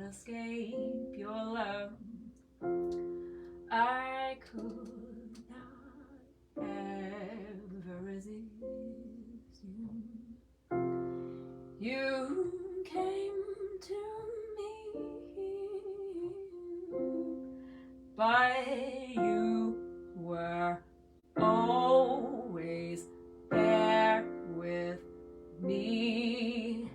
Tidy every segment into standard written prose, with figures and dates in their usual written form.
Escape your love. I could not ever resist you. You came to me, but you were always there with me.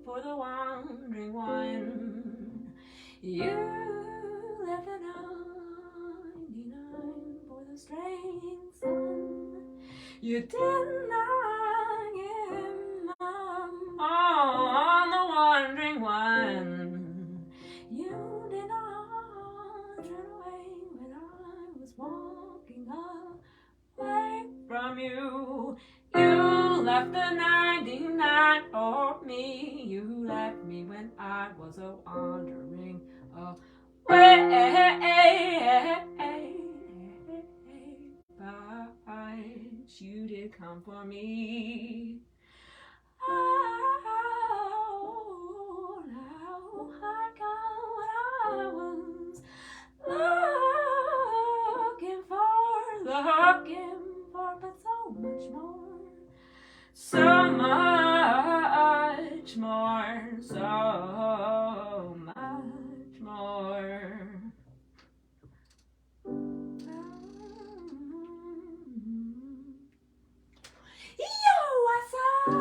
For the wandering one, you left the 99 for the straying sun. You did not give him on the wandering one. You did not turn away when I was walking away from you. You left the 99 for me. You left me when I was a wandering away. But you did come for me. Oh, now I got what I was looking for, but so much more. So much more, so much more. Yo, what's up?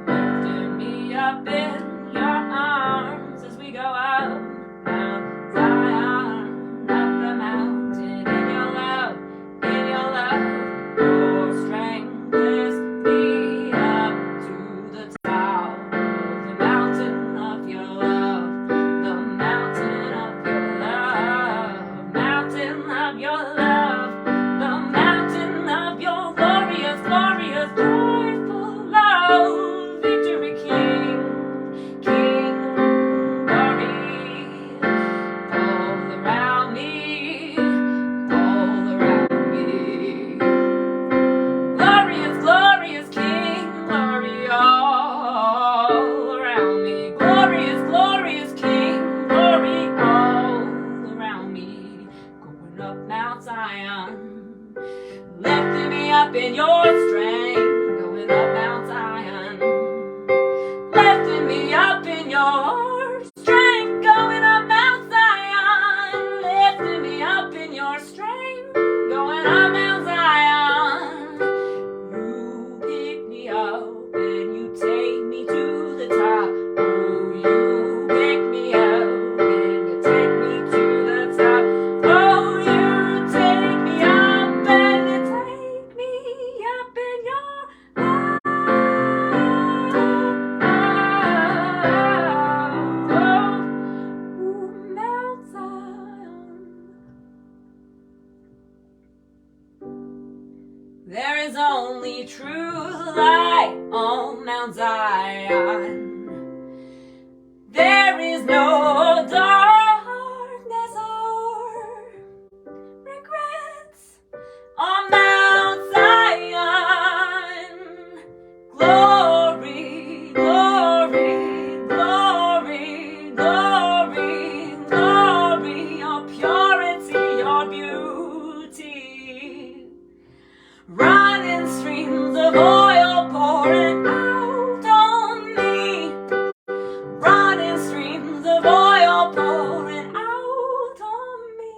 Lifting me up in your arms as we go up Mount Zion, up the mountain. In your love, your strength lifts me up to the top of the mountain of your love, the mountain of your love, mountain of your love, the mountain of your glorious, glorious, joyful love, victory King. me up in your strength, going up Mount Zion, lifting me up in your strength, going up Mount Zion. You pick me up and you take me to the top. Oh, you pick me up and you take me to the top. Oh, you take me up and you take me up in your love. Mount Zion. There is only true light on Mount Zion. There is no darkness or regrets on Mount Zion. Glory, glory, glory, glory, glory, your purity, your beauty. Running streams of oil pouring out on me. Running streams of oil pouring out on me.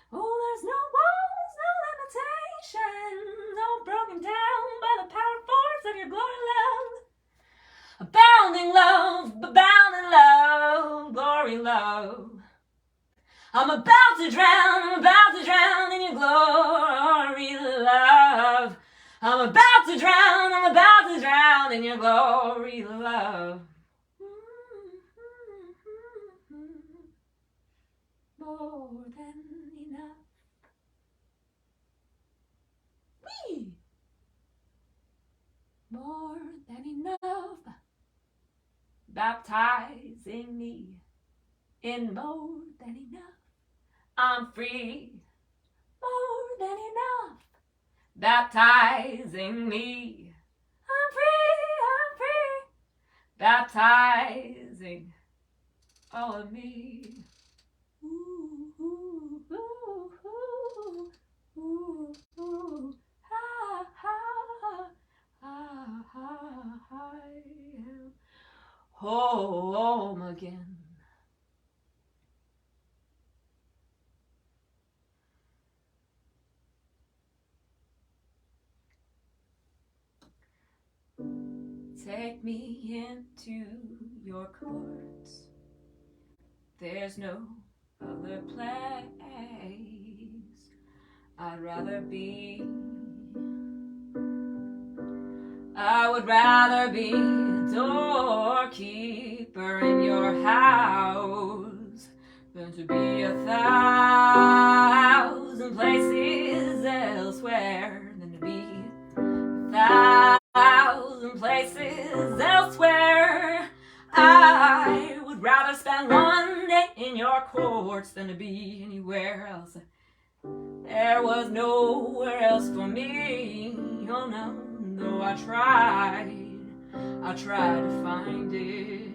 Oh, there's no walls, no limitations, all broken down by the power force of your glory love. Abounding love, glory love. I'm about to drown in your glory love. I'm about to drown in your glory love. More than enough. Whee! More than enough. Baptizing me in more than enough. I'm free, more than enough. Baptizing me. I'm free. Baptizing all of me. Ooh, ooh, ooh, ooh, ooh, ooh, ha, ha, ha, ha, I am home again. Take me into your courts. There's no other place I'd rather be. I would rather be a doorkeeper in your house than to be 1,000 places elsewhere, than to be 1,000 places elsewhere. I would rather spend one day in your courts than to be anywhere else. There was nowhere else for me, oh no, though I tried to find it.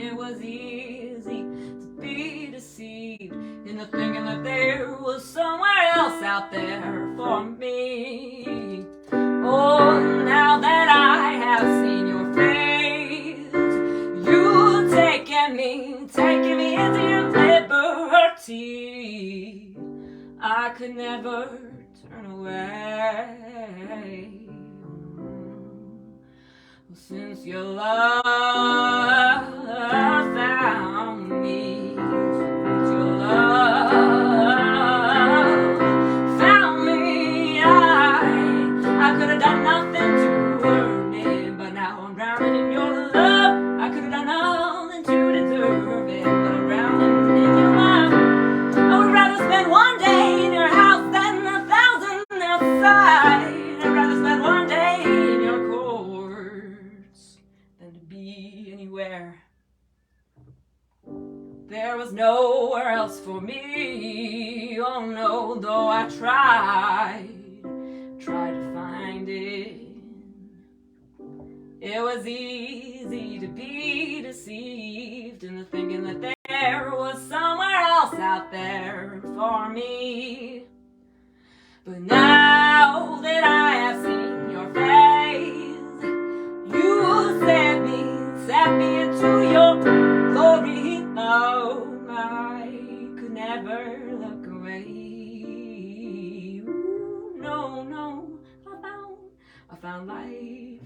It was easy to be deceived into thinking that there was somewhere else out there for me. Oh, now that I have seen your face, you've taken me into your liberty. I could never turn away. Since your love found me, since your love found me, I could have done nothing to earn it, but now I'm drowning in your love. I could have done nothing to deserve it, but I'm drowning in your love. I would rather spend one day in your house than 1,000 outside. I'd rather spend one day in your courts everywhere. There was nowhere else for me, oh no, though I tried to find it. It was easy to be deceived into thinking that there was somewhere else out there for me. But now that I have seen your face, you set me into your glory. No, I could never look away. Ooh, no, I found life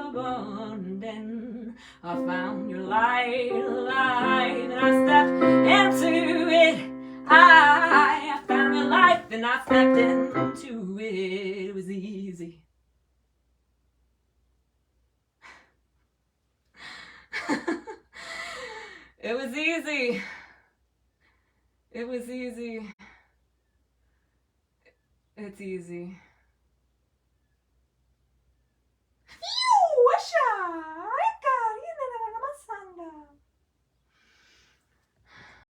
abundant. I found your light, and I stepped into it. I found your life and I stepped into it. It was easy. It was easy. It was easy. It's easy. Phew,